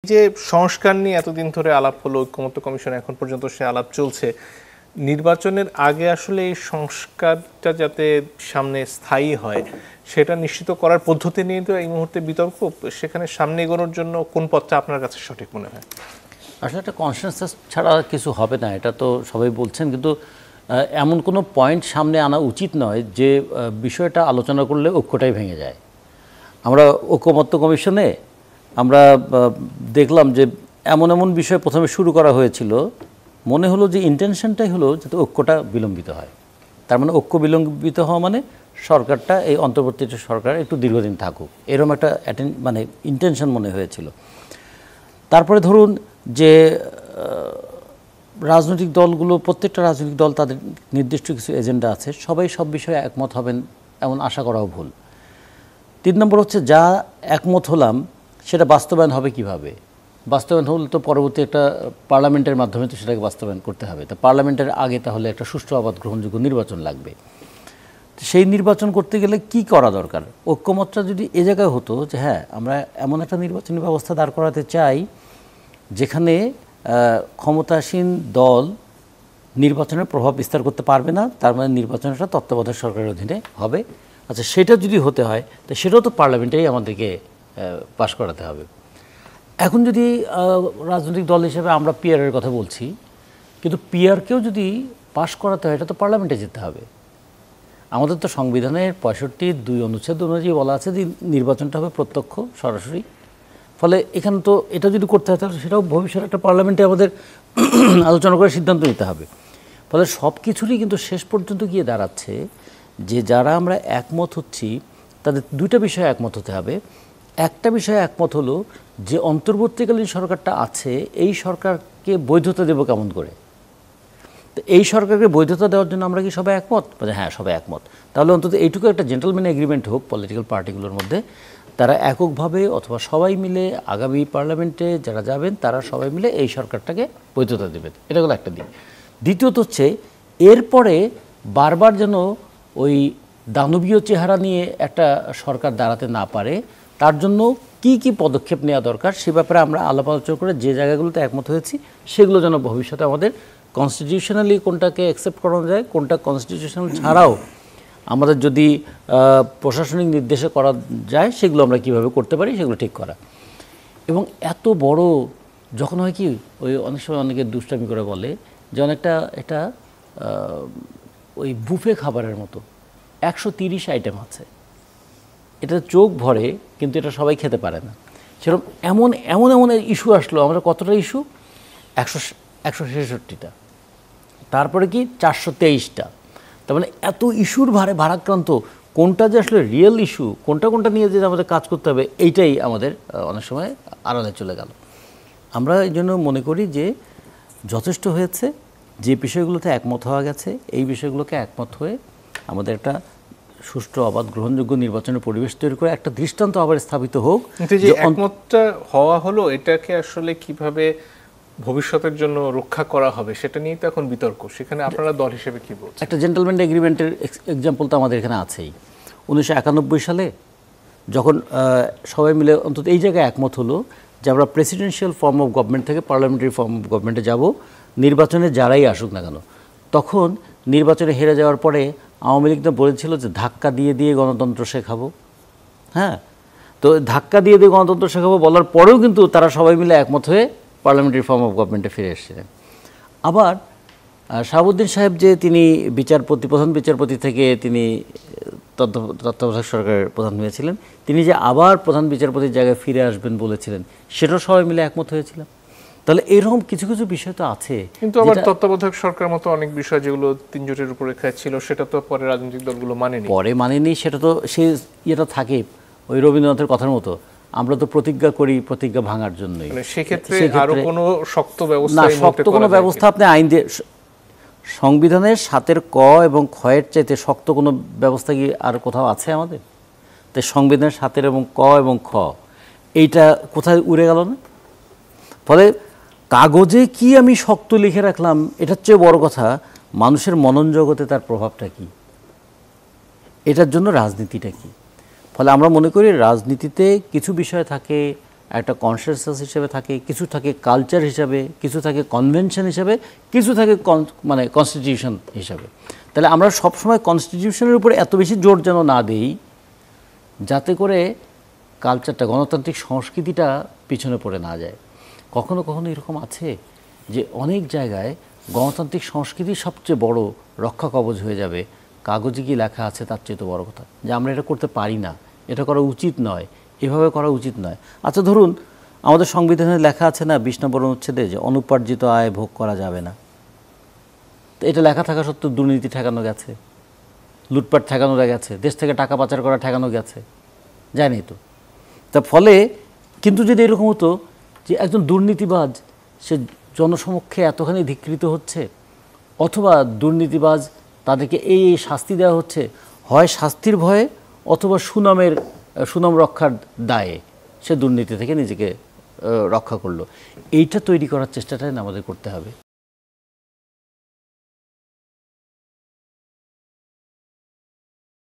যে সংস্কার নিয়ে এতদিন ধরে আলাপ হলো, ঐকমত্য কমিশন এখন পর্যন্ত সে আলাপ চলছে, নির্বাচনের আগে আসলে এই সংস্কারটা যাতে সামনে স্থায়ী হয় সেটা নিশ্চিত করার পদ্ধতি নিয়ে তো এই মুহূর্তে বিতর্ক। সেখানে সামনে এগোনোর জন্য কোন পথটা আপনার কাছে সঠিক মনে হয়? আসলে একটা কনসেনসাস ছাড়া কিছু হবে না, এটা তো সবাই বলছেন, কিন্তু এমন কোনো পয়েন্ট সামনে আনা উচিত নয় যে বিষয়টা আলোচনা করলে ঐক্যটাই ভেঙে যায়। আমরা ঐকমত্য কমিশনে আমরা দেখলাম যে এমন এমন বিষয় প্রথমে শুরু করা হয়েছিল, মনে হলো যে ইন্টেনশনটাই হলো যাতে ঐক্যটা বিলম্বিত হয়। তার মানে ঐক্য বিলম্বিত হওয়া মানে সরকারটা, এই অন্তর্বর্তী সরকার একটু দীর্ঘদিন থাকুক, এরকম একটা মানে ইন্টেনশন মনে হয়েছিল। তারপরে ধরুন যে রাজনৈতিক দলগুলো, প্রত্যেকটা রাজনৈতিক দল তাদের নির্দিষ্ট কিছু এজেন্ডা আছে, সবাই সব বিষয়ে একমত হবেন এমন আশা করাও ভুল। 3 নম্বর হচ্ছে যা একমত হলাম সেটা বাস্তবায়ন হবে কিভাবে? বাস্তবায়ন হলে তো পরবর্তী একটা পার্লামেন্টের মাধ্যমে তো সেটাকে বাস্তবায়ন করতে হবে। তো পার্লামেন্টের আগে তাহলে একটা সুষ্ঠু অবাধ গ্রহণযোগ্য নির্বাচন লাগবে। সেই নির্বাচন করতে গেলে কি করা দরকার? ঐক্যমতটা যদি এ জায়গায় হতো যে হ্যাঁ আমরা এমন একটা নির্বাচনী ব্যবস্থা দাঁড় করাতে চাই যেখানে ক্ষমতাসীন দল নির্বাচনের প্রভাব বিস্তার করতে পারবে না, তার মানে নির্বাচনটা তত্ত্বাবধায়ক সরকারের অধীনে হবে। আচ্ছা, সেটা যদি হতে হয় তো সেটাও তো পার্লামেন্টেই আমাদেরকে পাশ করাতে হবে। এখন যদি রাজনৈতিক দল হিসেবে আমরা পিআরের কথা বলছি, কিন্তু পিআরকেও যদি পাশ করাতে হয় এটা তো পার্লামেন্টে যেতে হবে। আমাদের তো সংবিধানের 65(2) অনুচ্ছেদ অনুযায়ী বলা আছে যে নির্বাচনটা হবে প্রত্যক্ষ, সরাসরি। ফলে এখানে তো এটা যদি করতে হয় তাহলে সেটাও ভবিষ্যতে একটা পার্লামেন্টে আমাদের আলোচনা করে সিদ্ধান্ত নিতে হবে। ফলে সব কিছুরই কিন্তু শেষ পর্যন্ত গিয়ে দাঁড়াচ্ছে যে যারা আমরা একমত হচ্ছি তাদের 2টা বিষয়ে একমত হতে হবে। একটা বিষয়ে একমত হলো যে অন্তর্বর্তীকালীন সরকারটা আছে, এই সরকারকে বৈধতা দেব কেমন করে। তো এই সরকারকে বৈধতা দেওয়ার জন্য আমরা কি সবাই একমত? হ্যাঁ, সবাই একমত। তাহলে অন্তত এইটুকু একটা জেন্টলম্যান এগ্রিমেন্ট হোক পলিটিক্যাল পার্টিগুলোর মধ্যে, তারা এককভাবে অথবা সবাই মিলে আগামী পার্লামেন্টে যারা যাবেন তারা সবাই মিলে এই সরকারটাকে বৈধতা দেবেন। এটা হলো একটা দিক। দ্বিতীয়ত হচ্ছে এরপরে বারবার যেন ওই দানবীয় চেহারা নিয়ে একটা সরকার দাঁড়াতে না পারে, তার জন্য কি কি পদক্ষেপ নেওয়া দরকার সে ব্যাপারে আমরা আলাপ আলোচনা করে যে জায়গাগুলোতে একমত হয়েছি সেগুলো যেন ভবিষ্যতে আমাদের কনস্টিটিউশনালি কোনটাকে অ্যাকসেপ্ট করানো যায়, কোনটা কনস্টিটিউশনাল ছাড়াও আমাদের যদি প্রশাসনিক নির্দেশে করা যায় সেগুলো আমরা কিভাবে করতে পারি সেগুলো ঠিক করা। এবং এত বড় যখন হয় কি, ওই অনেক সময় অনেকে দুষ্টামি করে বলে যে অনেকটা এটা ওই বুফে খাবারের মতো 130 আইটেম আছে, এটা চোখ ভরে কিন্তু এটা সবাই খেতে পারে না। সেরকম এমন এমন এমন ইস্যু আসলো, আমরা কতটা ইস্যু, 166টা, তারপরে কি 423টা। তার মানে এত ইস্যুর ভারে ভারাক্রান্ত, কোনটা যে আসলে রিয়েল ইস্যু, কোনটা নিয়ে যে আমাদের কাজ করতে হবে, এইটাই আমাদের অনেক সময় আড়ালে চলে গেল। আমরা এই জন্য মনে করি যে যথেষ্ট হয়েছে, যে বিষয়গুলোতে একমত হওয়া গেছে এই বিষয়গুলোকে একমত হয়ে আমাদের একটা সুষ্ঠু অবাধ গ্রহণযোগ্য নির্বাচনের পরিবেশ তৈরি করে একটা দৃষ্টান্ত আবার স্থাপিত হোক। যে একমতটা হওয়া হলো, এটাকে আসলে কিভাবে ভবিষ্যতের জন্য রক্ষা করা হবে সেটা নিয়ে তো এখন বিতর্ক। সেখানে আপনারা দল হিসেবে কি বলছেন? একটা জেন্টলম্যান এগ্রিমেন্টের এক্সাম্পল তো আমাদের এখানে আছেই। 1991 সালে যখন সবাই মিলে অন্তত এই জায়গায় একমত হলো যে আমরা প্রেসিডেন্সিয়াল ফর্ম অফ গভর্নমেন্ট থেকে পার্লামেন্টারি ফর্ম অফ গভর্নমেন্টে যাব, নির্বাচনে যারাই আসুক না কেন। তখন নির্বাচনে হেরে যাওয়ার পরে আওয়ামী লীগ তো বলেছিল যে ধাক্কা দিয়ে দিয়ে গণতন্ত্র শেখাবো। হ্যাঁ, তো ধাক্কা দিয়ে দিয়ে গণতন্ত্র শেখাবো বলার পরেও কিন্তু তারা সবাই মিলে একমত হয়ে পার্লামেন্টারি ফর্ম অফ গভর্নমেন্টে ফিরে এসেছিলেন। আবার শাহাবুদ্দিন সাহেব যে তিনি প্রধান বিচারপতি থেকে তিনি তত্ত্বাবধায়ক সরকারের প্রধান হয়েছিলেন, তিনি যে আবার প্রধান বিচারপতির জায়গায় ফিরে আসবেন বলেছিলেন, সেটাও সবাই মিলে একমত হয়েছিলেন। তাহলে এরকম কিছু কিছু বিষয় তো আছে। কিন্তু আবার তত্ত্বাবধায়ক সরকার মতো অনেক বিষয় যেগুলো 3 জোটের রূপরেখায় ছিল সেটা তো পরে রাজনৈতিক দলগুলো মানেনি। সেটা তো সেই ইয়েটা থাকে, ওই রবীন্দ্রনাথের কথার মতো, আমরা তো প্রতিজ্ঞা করি প্রতিজ্ঞা ভাঙার জন্যই। সেক্ষেত্রে আরো কোনো শক্ত ব্যবস্থা, না, শক্ত কোনো ব্যবস্থা আপনি আইন দিয়ে, সংবিধানের 7-এর ক এবং খ-এর চাইতে শক্ত কোনো ব্যবস্থা কি আর কোথাও আছে আমাদের? তাই সংবিধানের 7-এর এবং ক এবং খ এইটা কোথায় উড়ে গেল না? ফলে কাগজে কি আমি শক্ত লিখে রাখলাম এটার চেয়ে বড় কথা মানুষের মনন জগতে তার প্রভাবটা কি, এটার জন্য রাজনীতিটা কি। ফলে আমরা মনে করি রাজনীতিতে কিছু বিষয় থাকে একটা কনসেনসাস হিসেবে থাকে, কিছু থাকে কালচার হিসাবে, কিছু থাকে কনভেনশন হিসাবে, কিছু থাকে মানে কনস্টিটিউশন হিসাবে। তাহলে আমরা সবসময় কনস্টিটিউশনের উপরে এত বেশি জোর যেন না দেই যাতে করে কালচারটা, গণতান্ত্রিক সংস্কৃতিটা পিছনে পড়ে না যায়। কখনো কখনো এরকম আছে যে অনেক জায়গায় গণতান্ত্রিক সংস্কৃতি সবচেয়ে বড় রক্ষা কবচ হয়ে যাবে, কাগজে কি লেখা আছে তার চেয়ে তো বড় কথা, যে আমরা এটা করতে পারি না, এটা করা উচিত নয়, এভাবে করা উচিত নয়। আচ্ছা ধরুন আমাদের সংবিধানে লেখা আছে না 20 নম্বর অনুচ্ছেদে যে অনুপার্জিত আয় ভোগ করা যাবে না। তো এটা লেখা থাকা সত্ত্বেও দুর্নীতি ঠেকানো গেছে, লুটপাট ঠেকানো গেছে, দেশ থেকে টাকা পাচার করা ঠেকানো গেছে, যায়নি তো। তার ফলে কিন্তু যদি এরকম হতো যে একজন দুর্নীতিবাজ সে জনসমক্ষে এতখানি ধিক্কৃত হচ্ছে, অথবা দুর্নীতিবাজ তাদেরকে এই শাস্তি দেওয়া হচ্ছে, হয় শাস্তির ভয়ে অথবা সুনাম রক্ষার দায়ে সে দুর্নীতি থেকে নিজেকে রক্ষা করলো, এইটা তৈরি করার চেষ্টাটাই আমাদের করতে হবে।